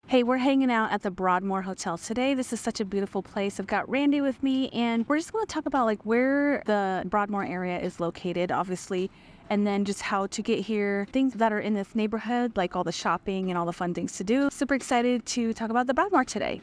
Hey, we're hanging out at the Broadmoor Hotel today. This is such a beautiful place. I've got Randy with me, and we're just going to talk about like where the Broadmoor area is located, obviously, and then just how to get here, things that are in this neighborhood, like all the shopping and all the fun things to do. Super excited to talk about the Broadmoor today.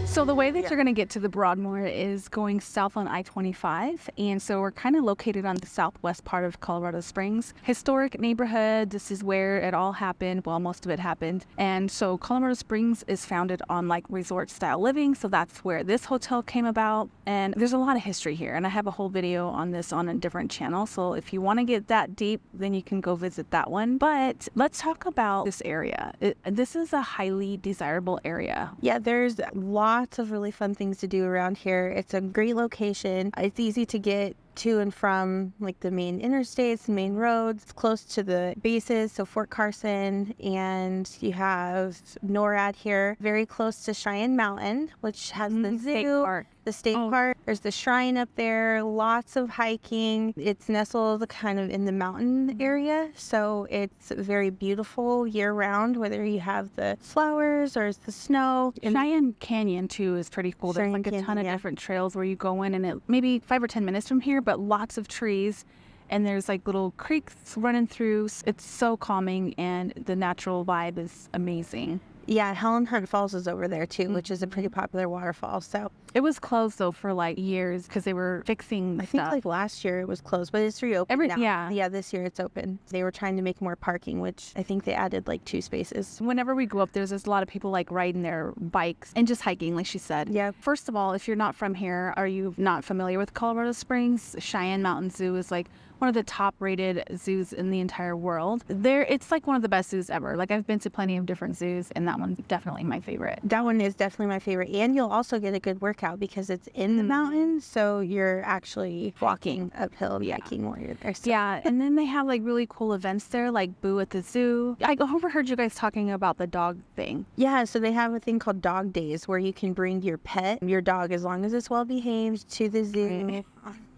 So the way that you're going to get to the Broadmoor is going south on I-25, and so we're kind of located on the southwest part of Colorado Springs. Historic neighborhood, this is where it all happened, well, most of it happened, and so Colorado Springs is founded on like resort-style living, so that's where this hotel came about, and there's a lot of history here, and I have a whole video on this on a different channel, so if you want to get that deep, then you can go visit that one. But let's talk about this area. This is a highly desirable area. Yeah, there's lots of really fun things to do around here. It's a great location. It's easy to get to and from like the main interstates, main roads. It's close to the bases, so Fort Carson, and you have NORAD here, very close to Cheyenne Mountain, which has the zoo, the state park. There's the shrine up there, lots of hiking. It's nestled kind of in the mountain area, so it's very beautiful year round, whether you have the flowers or the snow. Cheyenne Canyon too is pretty cool. There's like a ton of different trails where you go in, and it maybe 5 or 10 minutes from here, but lots of trees, and there's like little creeks running through. It's so calming, and the natural vibe is amazing. Yeah, Helen Hunt Falls is over there too, which is a pretty popular waterfall. So it was closed though for like years because they were fixing I think like last year it was closed, but it's reopened now. Yeah, this year it's open. They were trying to make more parking, which I think they added like 2 spaces. Whenever we go up, there's a lot of people like riding their bikes and just hiking, like she said. Yeah. First of all, if you're not from here, are you not familiar with Colorado Springs? Cheyenne Mountain Zoo is like one of the top rated zoos in the entire world. It's like one of the best zoos ever. Like I've been to plenty of different zoos, and that one's definitely my favorite. That one is definitely my favorite. And you'll also get a good workout because it's in the mountains. So you're actually walking uphill, hiking while you're there. So. Yeah. And then they have like really cool events there, like Boo at the Zoo. I overheard you guys talking about the dog thing. Yeah. So they have a thing called Dog Days where you can bring your pet, your dog, as long as it's well behaved, to the zoo. Right.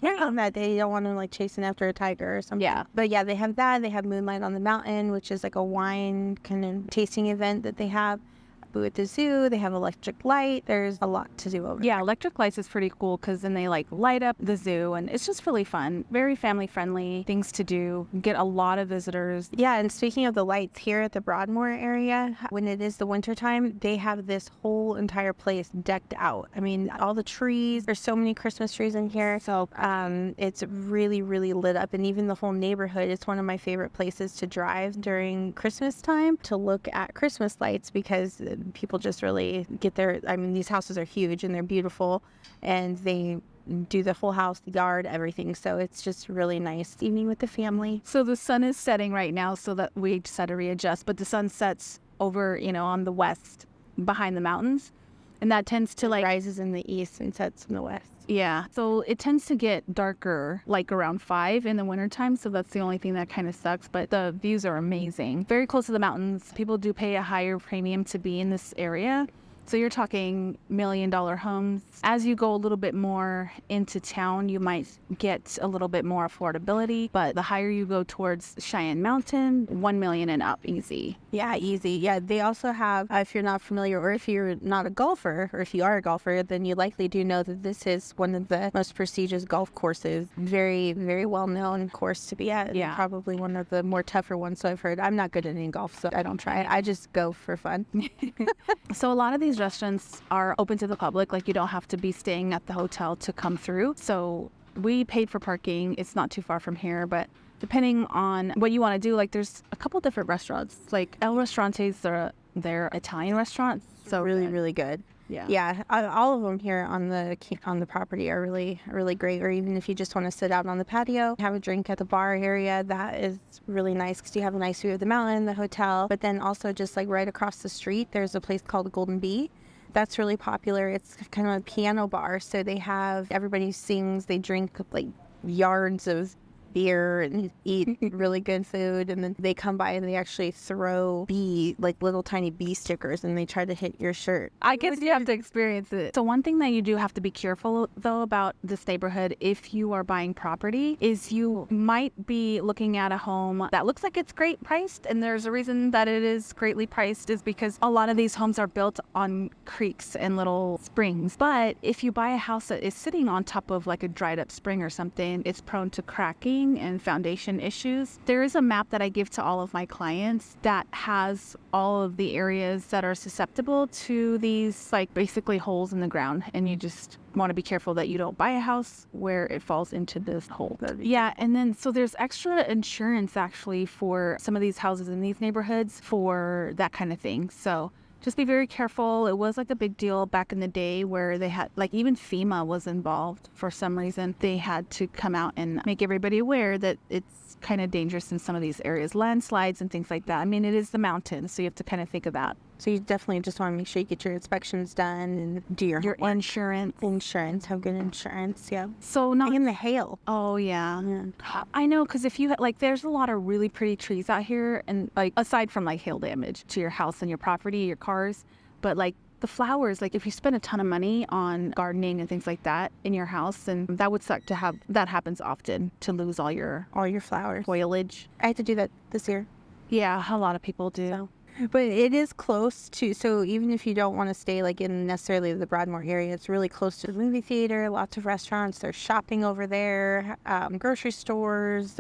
Yeah, on that day you don't want them like chasing after a tiger or something. Yeah. But yeah, they have that. They have Moonlight on the Mountain, which is like a wine kind of tasting event that they have. Boo at the Zoo. They have Electric Light. There's a lot to do over there. Yeah, Electric Lights is pretty cool because then they like light up the zoo, and it's just really fun. Very family friendly, things to do. Get a lot of visitors. Yeah, and speaking of the lights here at the Broadmoor area, when it is the winter time, they have this whole entire place decked out. I mean, all the trees. There's so many Christmas trees in here. So it's really, really lit up, and even the whole neighborhood. It's one of my favorite places to drive during Christmas time to look at Christmas lights because people just really get there. I mean, these houses are huge and they're beautiful, and they do the whole house, the yard, everything. So it's just really nice evening with the family. So the sun is setting right now, so that we just had to readjust, but the sun sets over, on the west behind the mountains, and that tends to like rises in the east and sets in the west. Yeah, so it tends to get darker like around 5 in the wintertime, so that's the only thing that kind of sucks, but the views are amazing. Very close to the mountains. People do pay a higher premium to be in this area. So you're talking $1 million homes. As you go a little bit more into town, you might get a little bit more affordability, but the higher you go towards Cheyenne Mountain, 1 million and up, easy. Yeah, easy. Yeah, they also have, if you're not familiar, or if you're not a golfer, or if you are a golfer, then you likely do know that this is one of the most prestigious golf courses. Very, very well-known course to be at. Yeah. Probably one of the more tougher ones, so I've heard. I'm not good at any golf, so I don't try it. I just go for fun. So a lot of these restaurants are open to the public. Like you don't have to be staying at the hotel to come through. So we paid for parking. It's not too far from here, but depending on what you want to do, like there's a couple different restaurants. Like El Restaurante's they're Italian restaurants. So really, really good. Yeah, all of them here on the property are really, really great. Or even if you just want to sit out on the patio, have a drink at the bar area, that is really nice because you have a nice view of the mountain, the hotel. But then also just like right across the street, there's a place called Golden Bee. That's really popular. It's kind of a piano bar, so they have everybody sings, they drink like yards of beer and eat really good food. And then they come by and they actually throw little tiny bee stickers, and they try to hit your shirt. I guess you have to experience it. So one thing that you do have to be careful though about this neighborhood, if you are buying property, is you might be looking at a home that looks like it's great priced, and there's a reason that it is greatly priced is because a lot of these homes are built on creeks and little springs. But if you buy a house that is sitting on top of like a dried up spring or something, it's prone to cracking and foundation issues. There is a map that I give to all of my clients that has all of the areas that are susceptible to these like basically holes in the ground, and you just want to be careful that you don't buy a house where it falls into this hole. Yeah, and then so there's extra insurance actually for some of these houses in these neighborhoods for that kind of thing. So just be very careful. It was like a big deal back in the day where they had, like, even FEMA was involved for some reason. They had to come out and make everybody aware that it's kind of dangerous in some of these areas, landslides and things like that. I mean, it is the mountains, so you have to kind of think of that. So you definitely just want to make sure you get your inspections done and do your insurance. Have good insurance, yeah. So not in the hail. Oh yeah. I know, because if you like, there's a lot of really pretty trees out here, and like aside from like hail damage to your house and your property, your cars, but like the flowers, like if you spend a ton of money on gardening and things like that in your house, then that would suck to have that happens often, to lose all your flowers, foliage. I had to do that this year. Yeah, a lot of people do. So. But it is close to, so even if you don't want to stay like in necessarily the Broadmoor area, it's really close to the movie theater, lots of restaurants, there's shopping over there, grocery stores,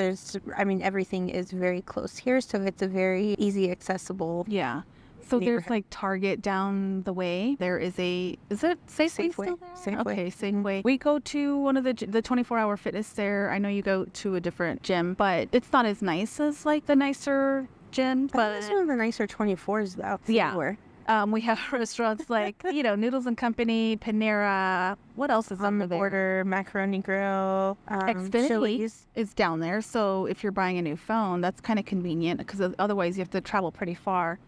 everything is very close here. So it's a very easy, accessible. Yeah. So there's like Target down the way. There is is it Safeway still there? Safeway. Okay, Safeway. We go to one of the 24-hour fitness there. I know you go to a different gym, but it's not as nice as like the nicer gym. But it's one of the nicer 24s though. Yeah. We have restaurants like, Noodles and Company, Panera. What else is on the there? border? Macaroni Grill. Xfinity Chili's is down there. So if you're buying a new phone, that's kind of convenient, because otherwise you have to travel pretty far.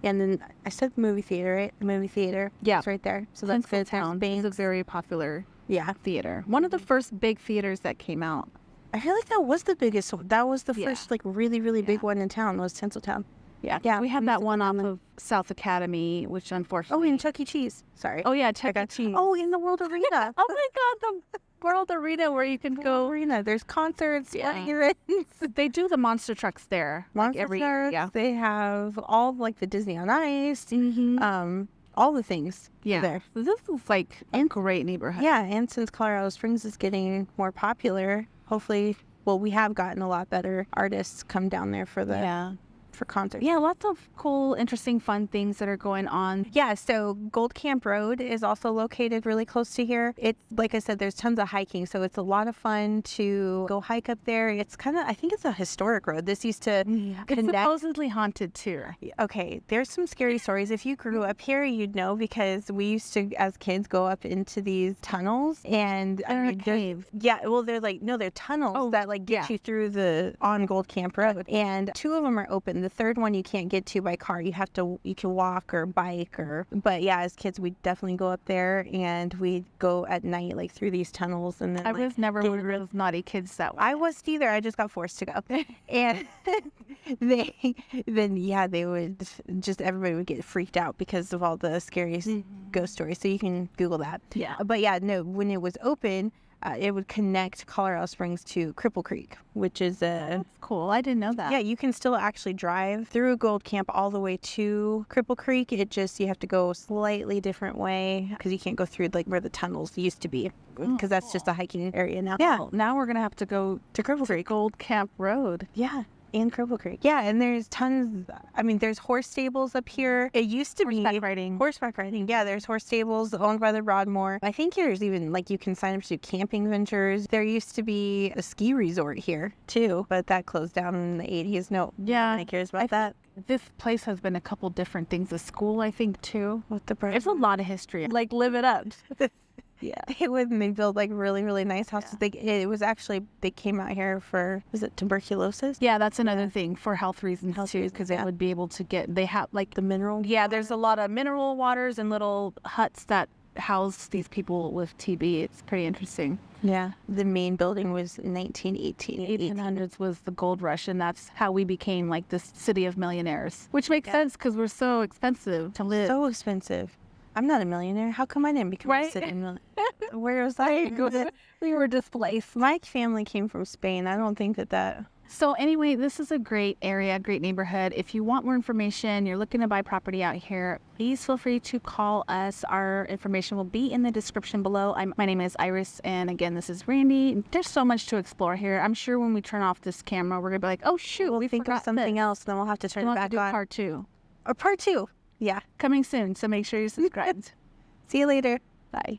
And then I said the movie theater, right? The movie theater. Yeah. It's right there. So that's good. Town is a very popular theater. One of the Mm-hmm. first big theaters that came out. I feel like that was the biggest one. That was the first like really, really big one in town, was Tinseltown. Yeah. We had that one off of South Academy, which unfortunately. Oh, and Chuck E. Cheese. Sorry. Oh, yeah, Chuck E. Cheese. Oh, in the World Arena. Oh, my God, the World Arena where you can go. Arena. There's concerts. Yeah. They do the monster trucks there. Monster trucks. Yeah. They have all like the Disney on Ice. Mm-hmm. All the things there. So this is like a great neighborhood. Yeah, and since Colorado Springs is getting more popular, hopefully, we have gotten a lot better artists come down there for concerts. Yeah, lots of cool, interesting, fun things that are going on. Yeah, so Gold Camp Road is also located really close to here. It's, like I said, there's tons of hiking, so it's a lot of fun to go hike up there. It's kind of, I think it's a historic road. This used to connect. It's supposedly haunted too. Okay, there's some scary stories. If you grew up here, you'd know, because we used to, as kids, go up into these tunnels, and a cave. Yeah, well, they're tunnels that get you through on Gold Camp Road, and 2 of them are open. The third one you can't get to by car. You can walk or bike but yeah, as kids we definitely go up there, and we go at night through these tunnels. And then I was never one of those naughty kids that way. I wasn't either. I just got forced to go. And they would just, everybody would get freaked out because of all the scariest ghost stories. So you can Google that. Yeah. But yeah, no, when it was open, it would connect Colorado Springs to Cripple Creek, which is That's cool. I didn't know that. Yeah, you can still actually drive through Gold Camp all the way to Cripple Creek. You have to go a slightly different way, because you can't go through where the tunnels used to be, because that's just a hiking area now. Yeah, now we're going to have to go to Cripple Creek. Gold Camp Road. Yeah. And Cripple Creek. Yeah, and there's tons. There's horse stables up here. It used to be horseback riding. Yeah, there's horse stables owned by the Broadmoor. I think there's even you can sign up to do camping ventures. There used to be a ski resort here too, but that closed down in the 80s. Nobody cares about that. This place has been a couple different things. A school, I think, too. There's a lot of history. Live it up. Yeah, they build really, really nice houses. Yeah. They came out here for, was it tuberculosis? Yeah, that's another thing, for health reasons too, because they would be able to they have the mineral. Yeah, there's a lot of mineral waters and little huts that housed these people with TB. It's pretty interesting. Yeah. The main building was 1918. 1800s was the gold rush, and that's how we became like this city of millionaires, which makes sense because we're so expensive to live. So expensive. I'm not a millionaire. How come I didn't become a city millionaire? Where was I? We were displaced. My family came from Spain. I don't think that. So anyway, this is a great area, great neighborhood. If you want more information, you're looking to buy property out here, please feel free to call us. Our information will be in the description below. My name is Iris, and again, this is Randy. There's so much to explore here. I'm sure when we turn off this camera, we're gonna be like, oh shoot, we think of something else, then we'll have to turn it back on. Part 2. Or part 2. Yeah. Coming soon, so make sure you're subscribed. See you later. Bye.